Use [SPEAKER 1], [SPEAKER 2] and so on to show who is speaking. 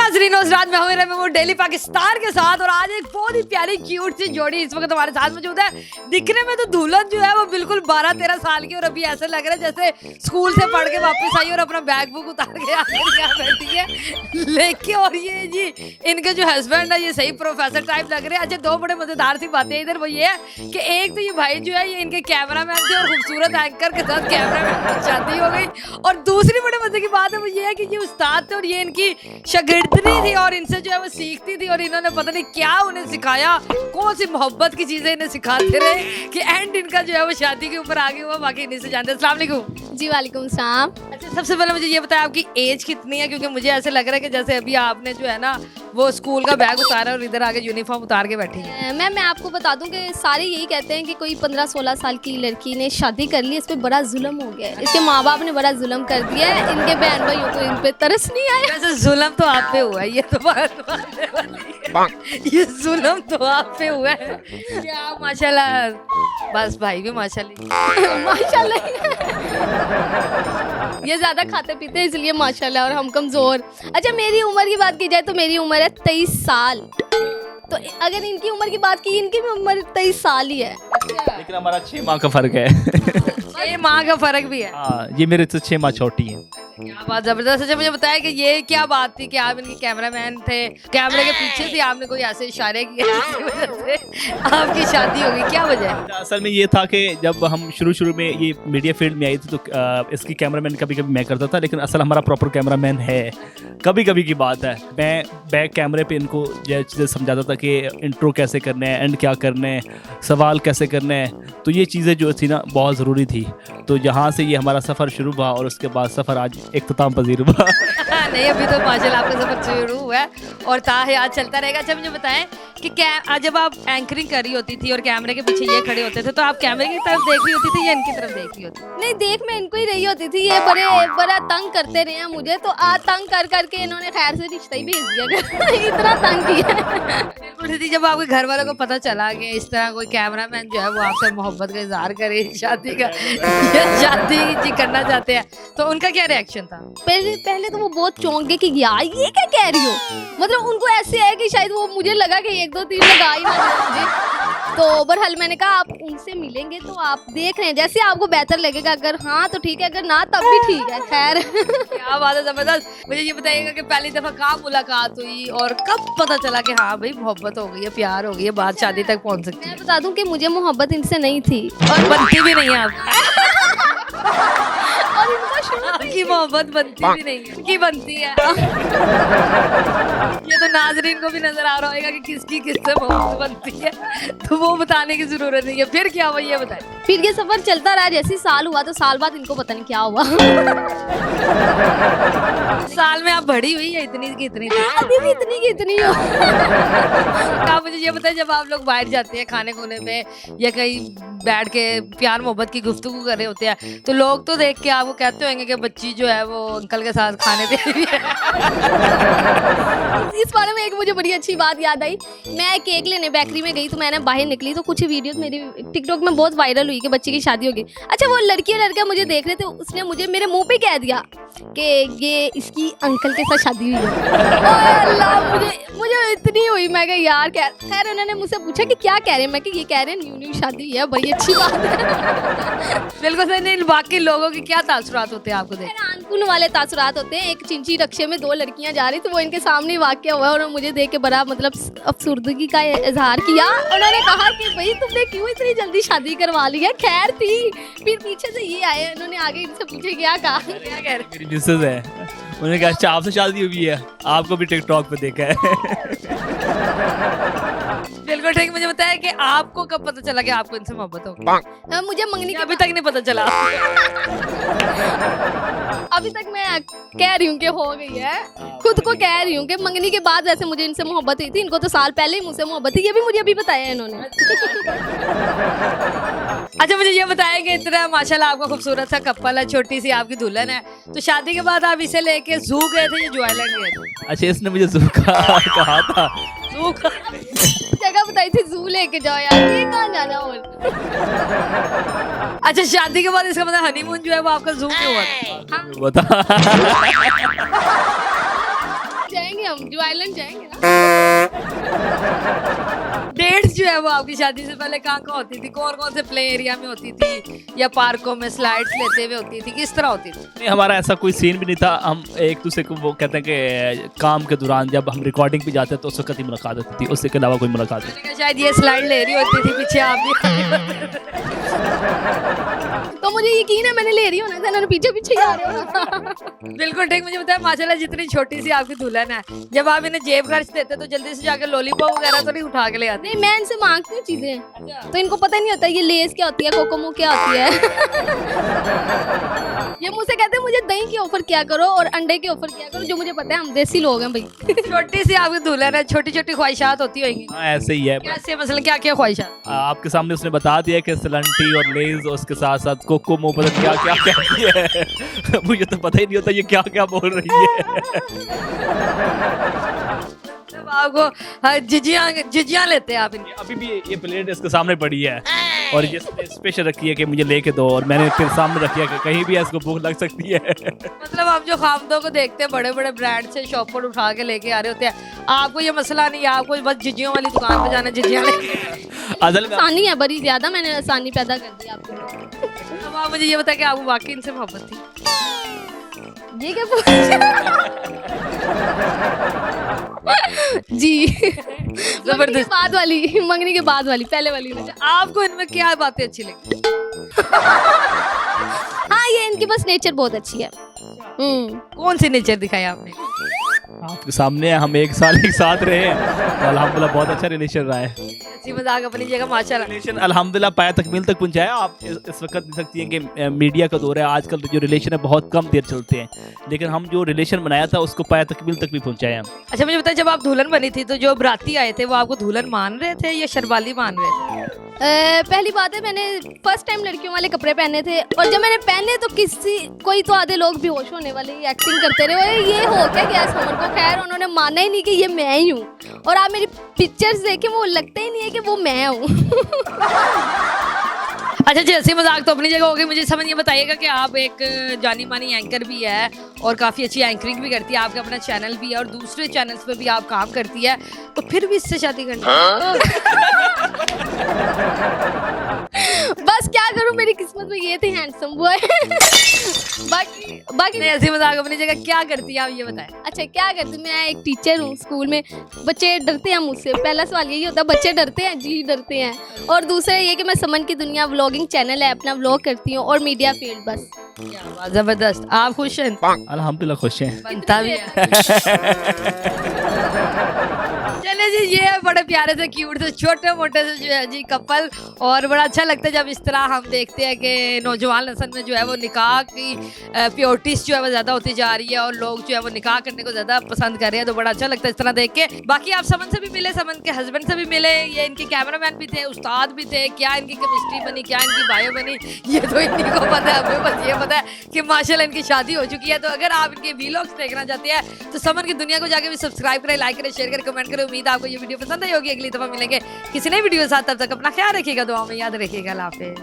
[SPEAKER 1] नाज़रीन उस रात में हमें वो डेली पाकिस्तान के साथ और आज एक बहुत ही प्यारी क्यूट सी जोड़ी इस वक्त हमारे साथ मौजूद है। दिखने में तो दुल्हन जो है वो बिल्कुल 12-13 साल की और अभी ऐसा लग रहा है जैसे स्कूल से पढ़ के वापस आई और अपना बैग बुक उतार के आकर यहाँ बैठी है। लेकिन और ये जी इनके जो हस्बैंड है ये सही प्रोफेसर टाइप लग रहे हैं। अच्छा दो बड़े मजेदार सी बातें इधर वो ये है कि एक तो ये भाई जो है ये इनके कैमरामैन थे और खूबसूरत एंकर के साथ कैमरामैन की शादी हो गई। और दूसरी बड़े मजे की बात है वो ये है कि ये उस्ताद थे और ये इनकी शागिर्दनी थी और इनसे जो है वो सीखती थी और इन्होंने पता नहीं क्या उन्हें सिखाया, कौन सी मोहब्बत की चीजें इन्हें सिखाते रहे कि एंड इनका जो है वो शादी के ऊपर आगे हुआ। बाकी इन्हीं से जानते हैं। अस्सलाम वालेकुम।
[SPEAKER 2] जी वालेकुम सलाम।
[SPEAKER 1] अच्छा सबसे पहले मुझे ये बताया आपकी एज कितनी है, क्योंकि मुझे ऐसे लग रहा है कि जैसे अभी आपने जो है ना वो स्कूल का बैग उतारा और इधर आके यूनिफॉर्म उतार के बैठी है।
[SPEAKER 2] मैम मैं आपको बता दूं कि सारे यही कहते हैं कि कोई 15-16 साल की लड़की ने शादी कर ली, इस पे बड़ा जुल्म हो गया है, इसके माँ बाप ने बड़ा जुल्म कर दिया है, इनके बहन भाइयों को इन पे तरस नहीं आया।
[SPEAKER 1] वैसे जुल्म तो आप पे हुआ है, ये तो बात मानने वाली है। ये जुल्म तो आप पे हुआ है। क्या माशाल्लाह, बस भाई भी माशाल्लाह
[SPEAKER 2] माशाल्लाह ये ज्यादा खाते पीते हैं इसलिए माशाल्लाह और हम कमजोर। अच्छा मेरी उम्र की बात की जाए तो मेरी उम्र है 23 साल, तो अगर इनकी उम्र की बात की इनकी भी उम्र 23 साल ही है।
[SPEAKER 3] लेकिन हमारा 6 माह का फर्क है।
[SPEAKER 1] ये माँ का फर्क भी है।
[SPEAKER 3] हाँ ये मेरे से 6 माह छोटी है।
[SPEAKER 1] क्या बात जबरदस्त। अच्छा मुझे बताया कि ये क्या बात थी कि आप इनके कैमरामैन थे, कैमरे के पीछे से आपने कोई ऐसे इशारे किए जिसकी वजह से आपकी शादी हो गई, क्या वजह है?
[SPEAKER 3] असल में ये था कि जब हम शुरू में ये मीडिया फील्ड में आई थी तो इसकी कैमरामैन कभी कभी मैं करता था, लेकिन असल हमारा प्रॉपर कैमरामैन है। कभी कभी की बात है मैं बैक कैमरे पे इनको जो चीज़ें समझाता था कि इंट्रो कैसे करना है, एंड क्या करना है, सवाल कैसे करना है, तो ये चीज़ें जो थी ना बहुत ज़रूरी थी। तो यहाँ से ये हमारा सफ़र शुरू हुआ और उसके बाद सफ़र आज इख्तिताम पजीर हुआ।
[SPEAKER 1] नहीं अभी तो माशाल्लाह आपका सफर शुरू हुआ है और ताहयात चलता रहेगा। अच्छा मुझे बताएं कि जब आप एंकरिंग कर रही होती थी और कैमरे के पीछे ये खड़े होते थे तो आप कैमरे की तरफ देख रही होती थी या इनकी तरफ देख रही होती?
[SPEAKER 2] नहीं देख मैं इनको ही रही होती थी, ये बड़ा तंग करते रहे हैं मुझे, तो आज तंग कर करके इन्होंने खैर से रिश्ता ही भेज दिया। इतना तंग किया।
[SPEAKER 1] बिल्कुल थी। जब आपके घर वालों को पता चला कि इस तरह कोई कैमरामैन जो है वो आपसे मोहब्बत का इजहार करे, शादी जी करना चाहते हैं, तो उनका क्या रिएक्शन था?
[SPEAKER 2] पहले तो वो बहुत चौंक गए कि यार ये क्या कह रही हो, मतलब उनको ऐसे है कि शायद वो मुझे लगा कि 1-2-3 लगा ही ना मुझे। तो बहरहाल मैंने कहा आप उनसे मिलेंगे तो आप देख रहे हैं जैसे आपको बेहतर लगेगा, अगर हाँ तो ठीक है, अगर ना तब भी ठीक है। खैर
[SPEAKER 1] क्या बात है, जबरदस्त। मुझे ये बताइएगा कि पहली दफा कहाँ मुलाकात हुई और कब पता चला कि हाँ भाई मोहब्बत हो गई है, प्यार हो गई है, बात शादी तक पहुँच सकती है?
[SPEAKER 2] मैं बता दूं कि मुझे मोहब्बत इनसे नहीं थी
[SPEAKER 1] और बनती भी नहीं है आप
[SPEAKER 2] और इनका शुरू
[SPEAKER 1] आपकी मोहब्बत बनती भी नहीं है, की बनती है। ये तो नाजरीन को भी नजर आ रहा होगा कि किसकी किससे मोहब्बत बनती है, तो वो बताने की जरूरत नहीं है। फिर क्या हुआ ये बताएं।
[SPEAKER 2] फिर ये सफर चलता रहा, जैसे साल हुआ तो साल बाद इनको पता नहीं क्या हुआ।
[SPEAKER 1] साल में आप बड़ी हुई है इतनी की इतनी थी?
[SPEAKER 2] अभी भी इतनी की इतनी हो।
[SPEAKER 1] आप मुझे ये बताएं जब आप लोग बाहर जाते हैं खाने खुने पे या कहीं बैठ के प्यार मोहब्बत की गुफ्तगू कर रहे होते हैं तो लोग तो देख के आपको कहते होंगे कि बच्ची जो है वो अंकल के साथ खाने दे रही है।
[SPEAKER 2] इस बारे में एक मुझे बड़ी अच्छी बात याद आई। मैं केक लेने बेकरी में गई तो मैंने बाहर निकली तो कुछ वीडियोस मेरी टिकटॉक में बहुत वायरल हुई कि बच्ची की शादी होगी। अच्छा वो लड़की और लड़का मुझे देख रहे थे, उसने मुझे मेरे मुंह पे कह दिया कि ये इसकी अंकल के साथ शादी हुई है। अल्लाह मुझे इतनी हुई, मैं कहा यार क्या। खैर उन्होंने मुझसे पूछा कि क्या कह रहे हैं, मैं कि ये कह रहे हैं न्यू शादी है, बड़ी अच्छी बात है।
[SPEAKER 1] बिल्कुल सही। नहीं बाकी लोगों के क्या तासुरात होते हैं आपको देख?
[SPEAKER 2] हैरानकुन वाले तासुरात होते हैं। एक चिंची रक्शे में 2 लड़कियां जा रही थी, वो इनके सामने वाकया हुआ और मुझे देख के बड़ा मतलब अफसुर्दगी का इजहार किया। उन्होंने कहा कि भाई तुमने क्यों इतनी जल्दी शादी करवा ली है। खैर थी, फिर पीछे से ये आए, उन्होंने आगे इनसे पूछे क्या कहा, क्या कह रहे?
[SPEAKER 3] मेरी मिसेज है, उन्होंने कहा अच्छा आपसे शादी हुई है, आपको भी टिकटॉक पे देखा है।
[SPEAKER 1] बिल्कुल ठीक। मुझे बताया कि आपको कब पता चला कि आपको इनसे मोहब्बत होगी?
[SPEAKER 2] मुझे मंगनी के
[SPEAKER 1] अभी तक नहीं पता चला।
[SPEAKER 2] अभी तक मैं कह रही हूँ कि हो गई है, खुद को कह रही हूँ कि मंगनी के बाद वैसे मुझे इनसे मोहब्बत हुई थी। इनको तो साल पहले ही मुझसे मोहब्बत थी, ये भी मुझे अभी बताया इन्होंने।
[SPEAKER 1] अच्छा मुझे ये बताया कि इतना माशाल्लाह आपका खूबसूरत सा कपल है, छोटी सी आपकी दुल्हन है, तो शादी के बाद आप इसे लेके जू गए थे या ज्वाइलैंड गए थे?
[SPEAKER 3] अच्छा इसने मुझे जू कहा था।
[SPEAKER 1] जू
[SPEAKER 2] जगह बताई थी, जू लेके जाओ यार, ये कहाँ जाना और।
[SPEAKER 1] अच्छा शादी के बाद इसका मतलब हनीमून जो है वो आपका जू में हुआ था?
[SPEAKER 3] बता
[SPEAKER 2] जाएंगे हम जो आइलैंड जाएंगे ना।
[SPEAKER 1] डेट्स जो है वो आपकी शादी से पहले कहाँ कहाँ होती थी, कौन कौन से प्ले एरिया में होती थी, या पार्कों में स्लाइड्स लेते हुए होती थी, किस तरह होती थी?
[SPEAKER 3] नहीं, हमारा ऐसा कोई सीन भी नहीं था। हम एक दूसरे को वो कहते हैं कि काम के दौरान जब हम रिकॉर्डिंग पे जाते तो उस वक्त ही मुलाकात होती थी, उसके अलावा कोई मुलाकात नहीं।
[SPEAKER 1] मैंने कहा शायद ये स्लाइड ले रही होती थी पीछे आप भी।
[SPEAKER 2] तो मुझे यकीन है मैंने ले रही होना था, इन्होंने पीछे पीछे ही आ रहे हो।
[SPEAKER 1] बिल्कुल ठीक। मुझे बताया माशाल्लाह जितनी छोटी सी आपकी दुल्हन है, जब आप इन्हें जेब खर्च देते तो जल्दी से जाकर लॉलीपॉप वगैरह तो नहीं उठा के ले आते?
[SPEAKER 2] नहीं, मैं इनसे मांगती हूँ चीजें, तो इनको पता नहीं होता ये लेस क्या होती है, कोकोमो क्या होती है। ये मुझसे कहते हैं मुझे दही की ऑफर किया करो और अंडे की ऑफर किया करो, जो मुझे पता है हम देसी लोग हैं भाई।
[SPEAKER 1] छोटी सी आपकी दुल्हन है, छोटी छोटी ख्वाहिशात होती होंगी।
[SPEAKER 3] हाँ, ऐसे ही है।
[SPEAKER 1] कैसे, मतलब क्या क्या ख्वाहिशात?
[SPEAKER 3] आपके सामने उसने बता दिया कि सलंटी और लेज और उसके साथ साथ कोकोमो पता नहीं क्या क्या कहती है। मुझे तो पता ही नहीं होता ये क्या क्या बोल रही है।
[SPEAKER 1] मतलब आपको जिजियां लेते हैं आप इनकी?
[SPEAKER 3] अभी भी ये प्लेट इसके सामने पड़ी है और ये स्पेशल रखी है कि मुझे लेके दो, और मैंने फिर सामने रखी है कि कहीं भी इसको भूख लग सकती है।
[SPEAKER 1] मतलब आप जो खामदों को देखते हैं बड़े बड़े ब्रांड से शॉप पर उठा के लेके आ रहे होते हैं, आपको ये मसला नहीं है, आपको बस जिजियों वाली दुकान पे जाना, जिजियां लेके।
[SPEAKER 3] असल में
[SPEAKER 2] आसानी है बड़ी ज्यादा, मैंने आसानी पैदा कर दी आपको।
[SPEAKER 1] अब आप मुझे ये बताया कि आपको वाकई इनसे मोहब्बत थी?
[SPEAKER 2] ये क्या जी मंगनी के बाद वाली, मंगनी के बाद वाली, पहले वाली नहीं।
[SPEAKER 1] आपको इनमें क्या बातें अच्छी लगी?
[SPEAKER 2] हाँ, ये इनकी बस नेचर बहुत अच्छी है।
[SPEAKER 1] कौन सी नेचर दिखाई आपने?
[SPEAKER 3] आपके सामने हम एक साल एक साथ रहे हैं, अल्हम्दुलिल्लाह बहुत अच्छा रिलेशन रहा है।
[SPEAKER 1] हंसी मजाक अपनी जगह माशाल्लाह।
[SPEAKER 3] रिलेशन अल्हम्दुलिल्लाह पाया तकमील तक पहुंचाया। आप इस वक्त देख सकती हैं कि मीडिया का दौर है, आजकल जो रिलेशन है बहुत कम देर चलते हैं, लेकिन हम जो रिलेशन बनाया था उसको पाया तकमील तक भी पहुंचाया।
[SPEAKER 1] अच्छा मुझे बताइए, जब आप दुल्हन बनी थी तो जो बराती आए थे वो आपको दुल्हन मान रहे थे या शर्बाली मान रहे थे?
[SPEAKER 2] पहली बात है, मैंने फर्स्ट टाइम लड़कियों वाले कपड़े पहने थे, और जब मैंने पहने तो कोई तो आधे लोग बेहोश होने वाले एक्टिंग करते रहे, ये हो क्या गया समर को। खैर उन्होंने माना ही नहीं कि ये मैं ही हूँ, और आप मेरी पिक्चर्स देखें वो लगता ही नहीं है कि वो मैं हूँ।
[SPEAKER 1] अच्छा जी, हंसी मजाक तो अपनी जगह हो गई। मुझे समझ ये बताइएगा कि आप एक जानी मानी एंकर भी है और काफ़ी अच्छी एंकरिंग भी करती है, आपका अपना चैनल भी है और दूसरे चैनल्स पे भी आप काम करती है, तो फिर भी इससे शादी करनी?
[SPEAKER 2] बस क्या करूं, मेरी किस्मत में ये थे हैंडसम बॉय। बाकी
[SPEAKER 1] नहीं, हंसी मजाक अपनी जगह। क्या करती है आप ये बताएं?
[SPEAKER 2] अच्छा, क्या करती, मैं एक टीचर हूँ स्कूल में। बच्चे डरते हैं मुझसे, पहला सवाल यही होता है, बच्चे डरते हैं जी, डरते हैं। और दूसरा ये कि मैं समन की दुनिया व्लॉगिंग चैनल है अपना, व्लॉग करती हूँ, और मीडिया फील्ड। बस
[SPEAKER 1] क्या बात, जबरदस्त। आप खुश हैं?
[SPEAKER 3] अल्हम्दुलिल्लाह खुश हैं।
[SPEAKER 1] बनता भी है। चले जी, ये है बड़े प्यारे से क्यूट से छोटे मोटे से जो है जी कपल, और बड़ा अच्छा लगता है जब इस तरह हम देखते हैं कि नौजवान नस्ल में जो है वो निकाह की प्योरिटीज जो है वो ज़्यादा होती जा रही है और लोग जो है वो निकाह करने को ज़्यादा पसंद कर रहे हैं, तो बड़ा अच्छा लगता है इस तरह देख के। बाकी आप समन से भी मिले, समन के हस्बैंड से भी मिले, ये इनके कैमरामैन भी थे, उस्ताद भी थे, क्या इनकी केमिस्ट्री बनी, क्या इनकी बायो बनी, ये तो इन्हीं को पता है। हमें बस ये पता है कि माशाल्लाह इनकी शादी हो चुकी है। तो अगर आप इनके वीलॉग्स देखना चाहते हैं तो समन की दुनिया को जाके भी सब्सक्राइब करें, लाइक करें, शेयर करें, कमेंट करें। उम्मीद है आपको ये वीडियो पसंद आई होगी। अगली दफा मिलेंगे किसी नई वीडियो के साथ, तब तक अपना ख्याल रखिएगा, दुआ में याद रखिएगा। अल्लाह हाफिज़।